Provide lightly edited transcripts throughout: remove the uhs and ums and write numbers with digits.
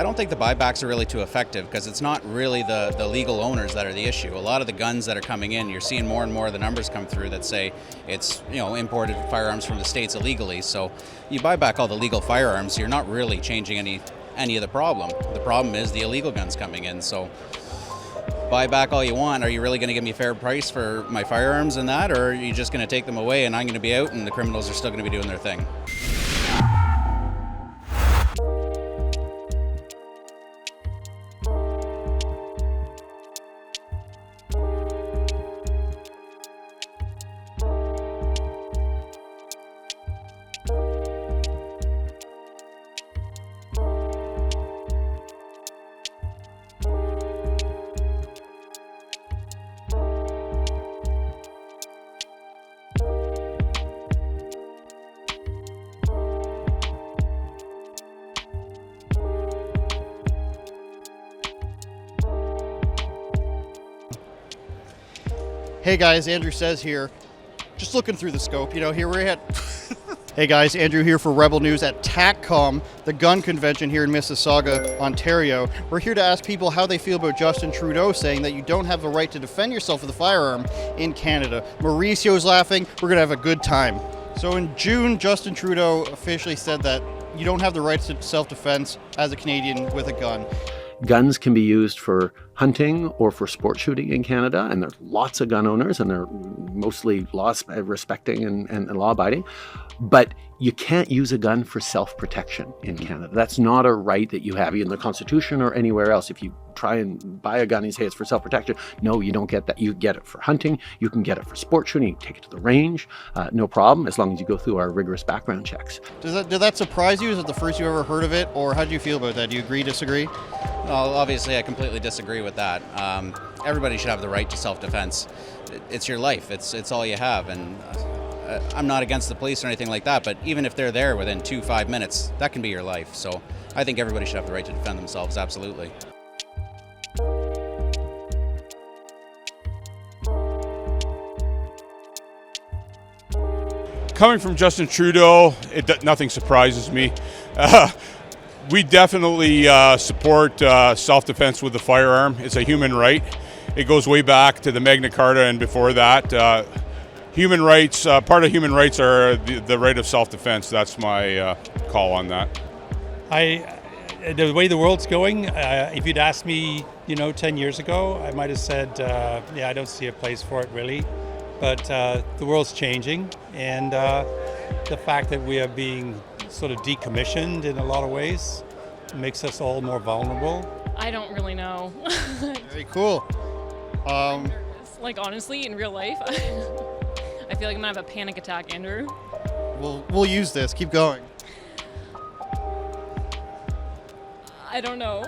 I don't think the buybacks are really too effective because it's not really the legal owners that are the issue. A lot of the guns that are coming in, you're seeing more and more of the numbers come through that say it's, imported firearms from the States illegally. So you buy back all the legal firearms, you're not really changing any of the problem. The problem is the illegal guns coming in. So buy back all you want. Are you really going to give me a fair price for my firearms and that, or are you just going to take them away and I'm going to be out and the criminals are still going to be doing their thing? Hey guys, Andrew says here, just looking through the scope, here we're at... Hey guys, Andrew here for Rebel News at TACCOM, the gun convention here in Mississauga, Ontario. We're here to ask people how they feel about Justin Trudeau saying that you don't have the right to defend yourself with a firearm in Canada. Mauricio's laughing, we're gonna have a good time. So in June, Justin Trudeau officially said that you don't have the right to self-defense as a Canadian with a gun. Guns can be used for hunting or for sport shooting in Canada, and there's lots of gun owners, and they're mostly law-respecting and law-abiding. But you can't use a gun for self-protection in Canada. That's not a right that you have in the Constitution or anywhere else. If you try and buy a gun and say it's for self-protection, no, you don't get that. You get it for hunting. You can get it for sport shooting. You can take it to the range. No problem, as long as you go through our rigorous background checks. Did that surprise you? Is it the first you ever heard of it? Or how do you feel about that? Do you agree, disagree? Well, obviously, I completely disagree with that. Everybody should have the right to self-defense. It's your life. It's all you have. And I'm not against the police or anything like that, but even if they're there within 5 minutes, that can be your life. So I think everybody should have the right to defend themselves, absolutely. Coming from Justin Trudeau, nothing surprises me. We definitely support self-defense with the firearm. It's a human right. It goes way back to the Magna Carta and before that. Human rights, part of human rights are the right of self-defense. That's my call on that. The way the world's going, if you'd asked me, 10 years ago, I might have said, yeah, I don't see a place for it really. But the world's changing, and the fact that we are being sort of decommissioned in a lot of ways makes us all more vulnerable. I don't really know. Very cool. Like honestly, in real life, I feel like I'm gonna have a panic attack, Andrew. We'll use this. Keep going. I don't know.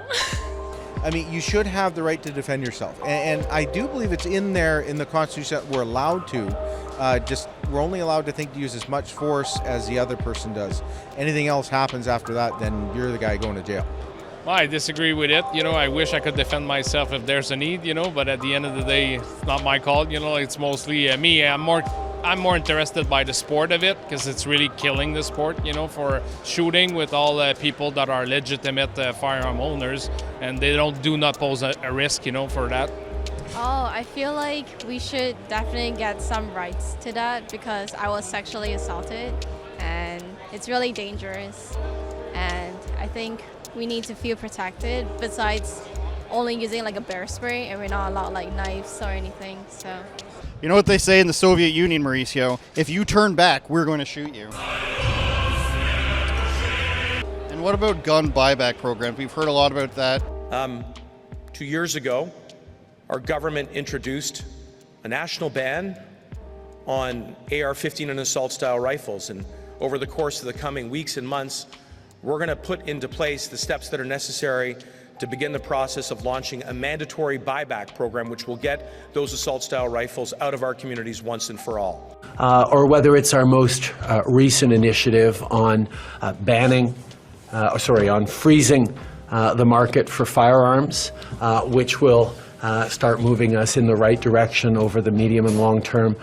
I mean, you should have the right to defend yourself. And I do believe it's in there in the Constitution that we're allowed to. We're only allowed to think to use as much force as the other person does. Anything else happens after that, then you're the guy going to jail. Well, I disagree with it. I wish I could defend myself if there's a need, but at the end of the day, it's not my call. It's mostly me. I'm more interested by the sport of it because it's really killing the sport, for shooting with all the people that are legitimate firearm owners, and they do not pose a risk, for that. Oh, I feel like we should definitely get some rights to that because I was sexually assaulted and it's really dangerous, and I think we need to feel protected besides only using like a bear spray, and we're not allowed like knives or anything, so. You know what they say in the Soviet Union, Mauricio? If you turn back, we're going to shoot you. And what about gun buyback programs? We've heard a lot about that. 2 years ago, our government introduced a national ban on AR-15 and assault-style rifles. And over the course of the coming weeks and months, we're going to put into place the steps that are necessary to begin the process of launching a mandatory buyback program, which will get those assault-style rifles out of our communities once and for all. Or whether it's our most recent initiative on freezing the market for firearms, which will start moving us in the right direction over the medium and long term.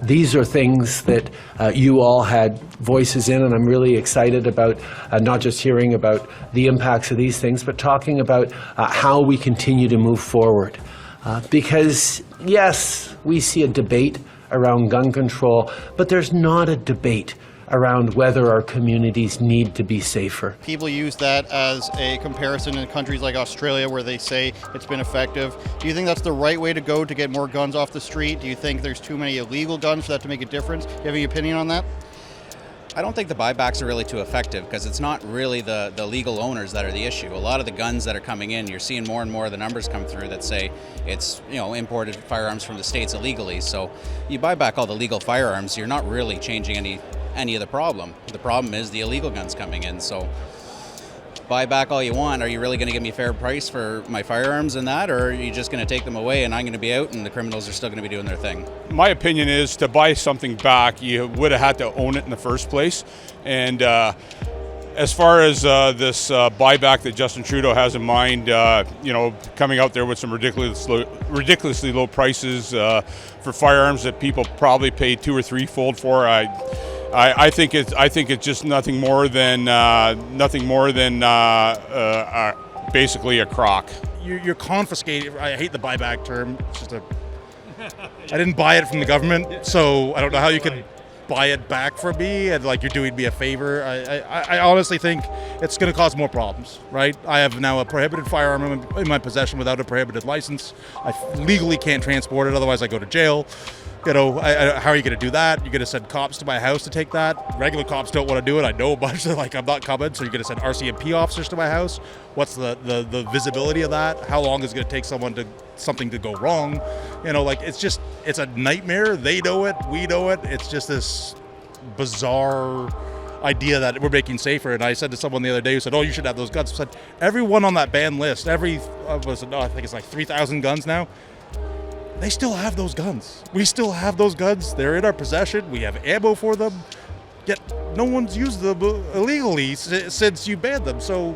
These are things that you all had voices in, and I'm really excited about not just hearing about the impacts of these things, but talking about how we continue to move forward. Because, yes, we see a debate around gun control, but there's not a debate around whether our communities need to be safer. People use that as a comparison in countries like Australia where they say it's been effective. Do you think that's the right way to go to get more guns off the street? Do you think there's too many illegal guns for that to make a difference? Do you have any opinion on that? I don't think the buybacks are really too effective because it's not really the legal owners that are the issue. A lot of the guns that are coming in, you're seeing more and more of the numbers come through that say it's imported firearms from the States illegally. So you buy back all the legal firearms, you're not really changing any of the problem. The problem is the illegal guns coming in. So buy back all you want. Are you really going to give me a fair price for my firearms and that, or are you just going to take them away and I'm going to be out and the criminals are still going to be doing their thing? My opinion is to buy something back, you would have had to own it in the first place. And as far as this buyback that Justin Trudeau has in mind, coming out there with some ridiculously low prices for firearms that people probably pay 2 or 3-fold for, I think it's just nothing more than basically a crock. You're confiscating. I hate the buyback term. It's just I didn't buy it from the government, so I don't know how you could buy it back from me and like you're doing me a favor. I honestly think it's going to cause more problems, right? I have now a prohibited firearm in my possession without a prohibited license. I legally can't transport it, otherwise I go to jail. How are you going to do that? You're going to send cops to my house to take that? Regular cops don't want to do it. I know a bunch of I'm not coming, so you're going to send RCMP officers to my house? What's the visibility of that? How long is it going to take something to go wrong? It's a nightmare. They know it. We know it. It's just this bizarre idea that we're making safer. And I said to someone the other day who said, "Oh, you should have those guns." I said, everyone on that ban list, I think it's like 3,000 guns now. They still have those guns. We still have those guns. They're in our possession. We have ammo for them. Yet no one's used them illegally since you banned them. So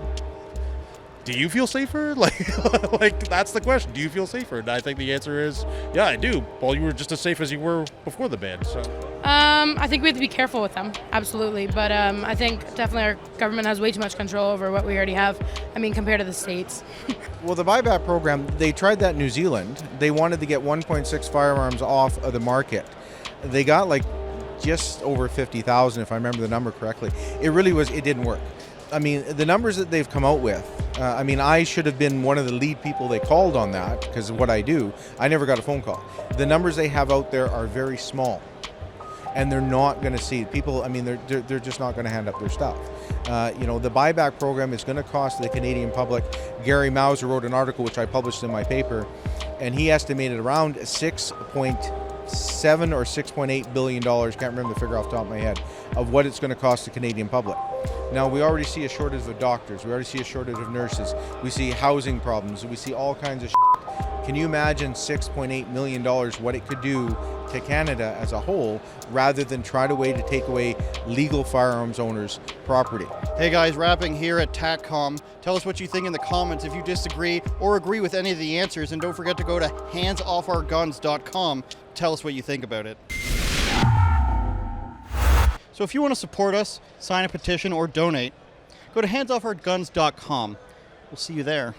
do you feel safer? Like that's the question. Do you feel safer? And I think the answer is, yeah, I do. Well, you were just as safe as you were before the ban. So I think we have to be careful with them. Absolutely. But I think definitely our government has way too much control over what we already have. Compared to the States. Well, the buyback program, they tried that in New Zealand. They wanted to get 1.6 firearms off of the market. They got just over 50,000, if I remember the number correctly. It didn't work. The numbers that they've come out with, I should have been one of the lead people they called on that because of what I do. I never got a phone call. The numbers they have out there are very small. And they're not going to see people. They're just not going to hand up their stuff. The buyback program is going to cost the Canadian public. Gary Mauser wrote an article which I published in my paper, and he estimated around $6.7 or $6.8 billion. Can't remember the figure off the top of my head of what it's going to cost the Canadian public. Now we already see a shortage of doctors. We already see a shortage of nurses. We see housing problems. We see all kinds of. Can you imagine $6.8 million what it could do to Canada as a whole, rather than try to take away legal firearms owners' property? Hey guys, wrapping here at TACCOM. Tell us what you think in the comments if you disagree or agree with any of the answers, and don't forget to go to handsoffourguns.com. Tell us what you think about it. So if you want to support us, sign a petition, or donate, go to handsoffourguns.com. We'll see you there.